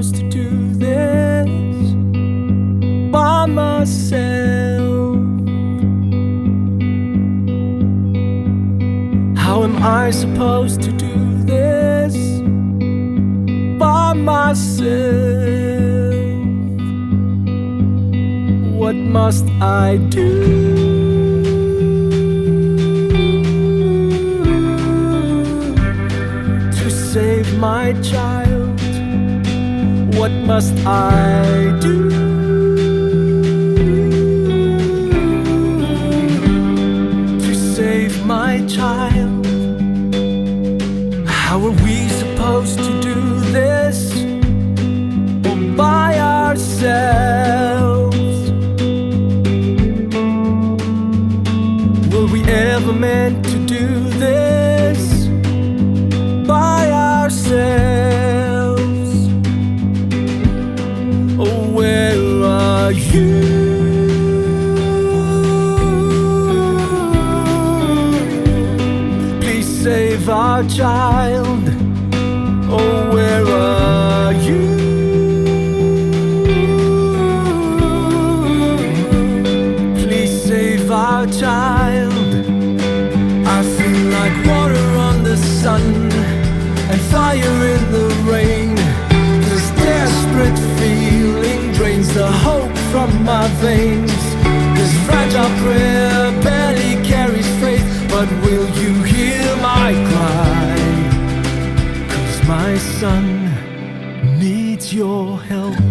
supposed to do this by myself? How am I supposed to do this by myself? What must I do to save my child? What must I do to save my child? How are we supposed to do this all by ourselves? Were we ever meant to do this by ourselves? Oh, where are you? Please save our child. Oh, where are you? Please save our child. I feel like water on the sun and fire in the rain. This desperate feeling drains the hope from my veins. This fragile prayer barely carries faith, but will you hear my cry? 'Cause my son needs your help.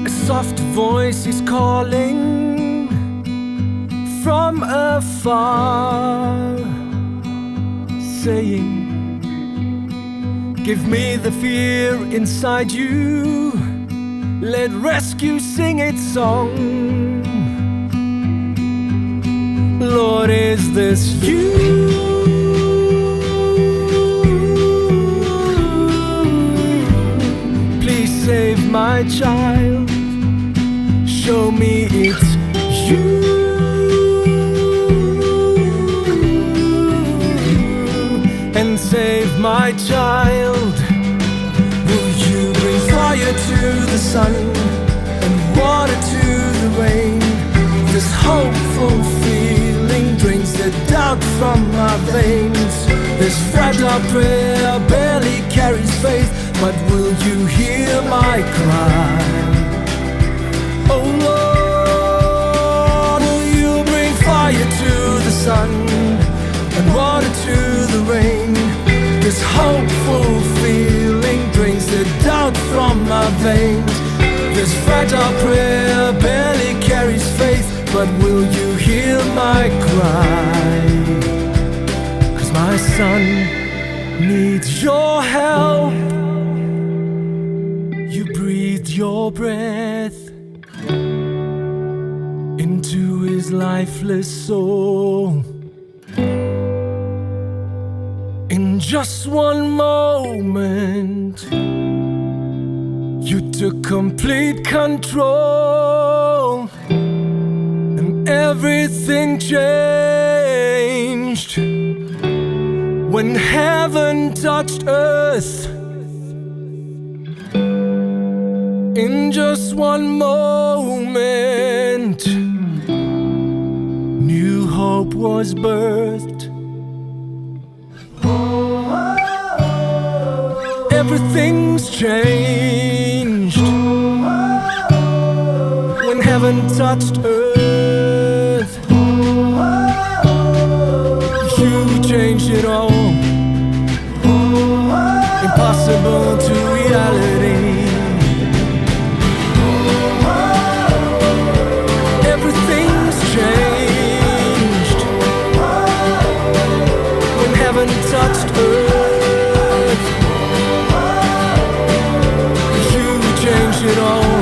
A soft voice is calling from afar, saying, give me the fear inside you, let rescue sing its song. Lord, is this you? Please save my child. Show me it's you. And save my child. Will you bring fire to the sun and water to the rain? This hopeful feeling drains the doubt from my veins. This fragile prayer barely carries faith, but will you hear my cry? Oh Lord, will you bring fire to the sun and water to the rain? This hopeful feeling drains the doubt from my veins. This fragile prayer barely carries faith, but will you hear my cry? 'Cause my son needs your help. You breathed your breath into his lifeless soul. In just one moment, you took complete control, and everything changed when heaven touched earth. In just one moment, new hope was birthed. Everything's changed when heaven touched earth. You changed it all, impossible to reality. Everything's changed when heaven touched earth. Changed it all,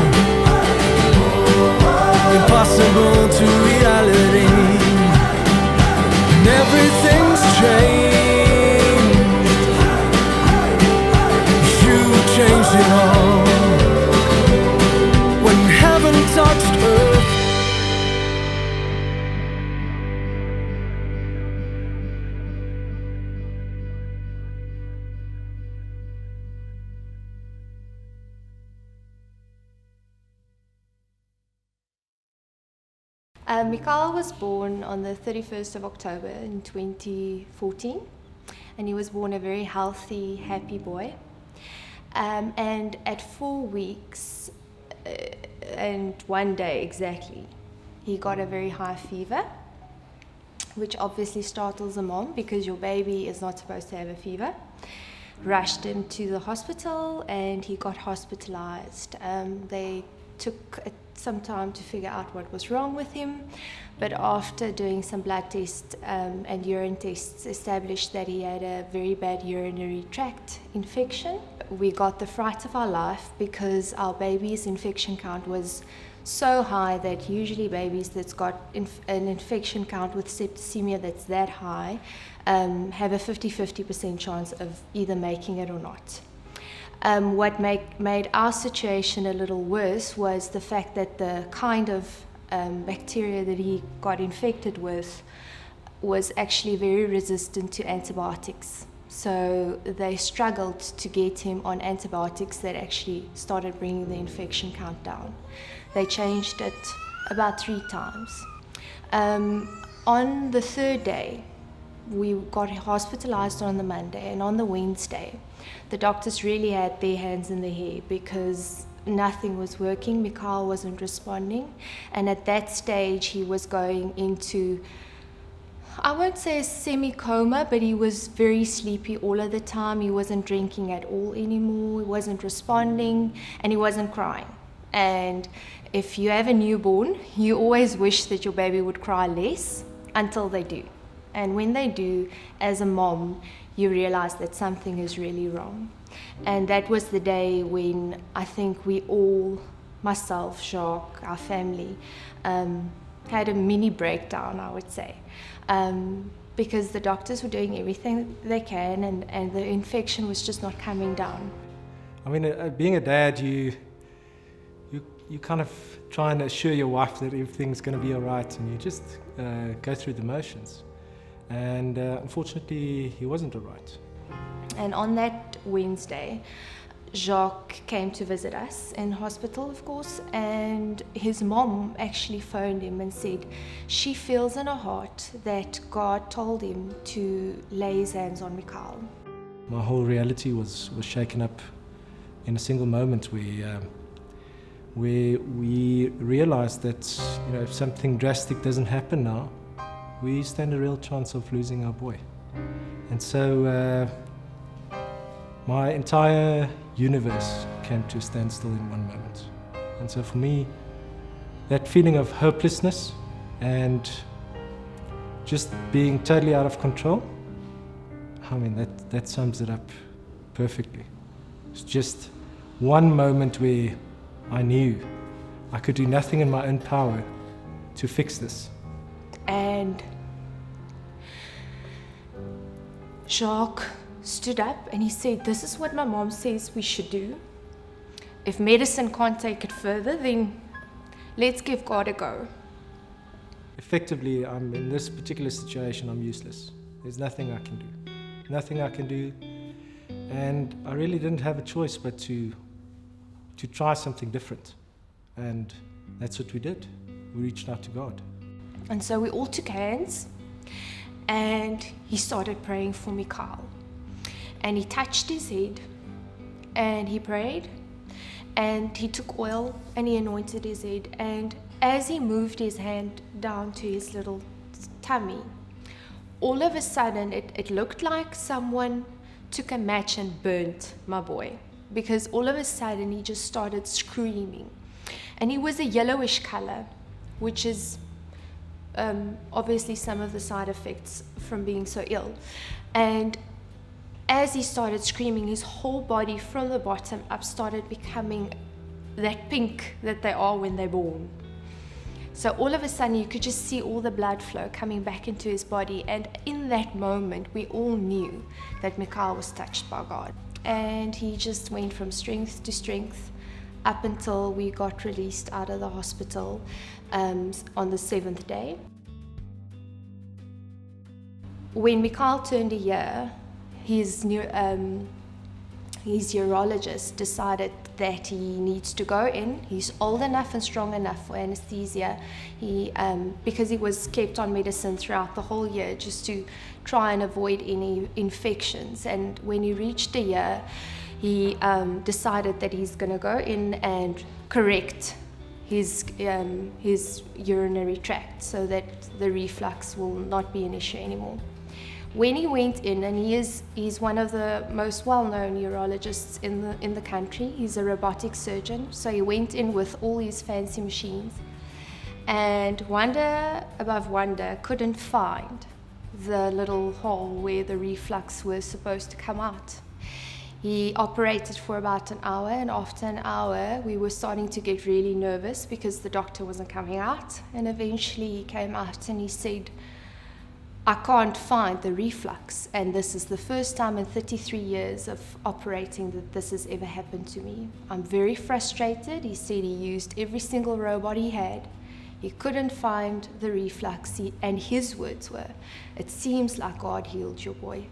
impossible to reality. And everything's changed. You changed it all when heaven touched earth. Mikhail was born on the 31st of October in 2014, and he was born a very healthy, happy boy. And at 4 weeks and 1 day exactly, he got a very high fever, which obviously startles a mom because your baby is not supposed to have a fever. Rushed him to the hospital and he got hospitalized. They took some time to figure out what was wrong with him, but after doing some blood tests and urine tests, established that he had a very bad urinary tract infection. We got the fright of our life because our baby's infection count was so high that usually babies that's got an infection count with septicemia that's that high have a 50% chance of either making it or not. What made our situation a little worse was the fact that the kind of bacteria that he got infected with was actually very resistant to antibiotics. So they struggled to get him on antibiotics that actually started bringing the infection count down. They changed it about 3 times. On the 3rd day, we got hospitalized on the Monday, and on the Wednesday, the doctors really had their hands in the hair because nothing was working. Mikhail wasn't responding, and at that stage, he was going into, I won't say a semi-coma, but he was very sleepy all of the time. He wasn't drinking at all anymore, he wasn't responding, and he wasn't crying. And if you have a newborn, you always wish that your baby would cry less until they do. And when they do, as a mom, you realize that something is really wrong. And that was the day when I think we all, myself, Jacques, our family, had a mini breakdown, I would say. Because the doctors were doing everything they can, and the infection was just not coming down. I mean, being a dad, you kind of try and assure your wife that everything's going to be all right, and you just go through the motions. And unfortunately, he wasn't all right. And on that Wednesday, Jacques came to visit us in hospital, of course, and his mom actually phoned him and said she feels in her heart that God told him to lay his hands on Mikhail. My whole reality was shaken up in a single moment where we realized that if something drastic doesn't happen now, we stand a real chance of losing our boy. And so my entire universe came to a standstill in one moment. And so for me, that feeling of hopelessness and just being totally out of control, I mean, that sums it up perfectly. It's just one moment where I knew I could do nothing in my own power to fix this. And Jacques stood up and he said, "This is what my mom says we should do. If medicine can't take it further, then let's give God a go." Effectively, I'm in this particular situation, I'm useless. There's nothing I can do. Nothing I can do. And I really didn't have a choice but to try something different. And that's what we did. We reached out to God. And so we all took hands and he started praying for Mikhail. And he touched his head and he prayed and he took oil and he anointed his head. And as he moved his hand down to his little tummy, all of a sudden it looked like someone took a match and burnt my boy, because all of a sudden he just started screaming. And he was a yellowish color, which is obviously some of the side effects from being so ill. And as he started screaming, his whole body from the bottom up started becoming that pink that they are when they're born. So all of a sudden you could just see all the blood flow coming back into his body, and in that moment we all knew that Mikhail was touched by God. And he just went from strength to strength up until we got released out of the hospital on the 7th day. When Mikhail turned a year, his urologist decided that he needs to go in. He's old enough and strong enough for anesthesia. Because he was kept on medicine throughout the whole year just to try and avoid any infections. And when he reached a year, he decided that he's going to go in and correct his urinary tract so that the reflux will not be an issue anymore. When he went in, and he's one of the most well-known urologists in the country. He's a robotic surgeon, so he went in with all these fancy machines, and wonder above wonder, couldn't find the little hole where the reflux was supposed to come out. He operated for about an hour, and after an hour we were starting to get really nervous because the doctor wasn't coming out, and eventually he came out and he said, I can't find the reflux, and this is the first time in 33 years of operating that this has ever happened to me. I'm very frustrated. He said he used every single robot he had. He couldn't find the reflux, and his words were, it seems like God healed your boy.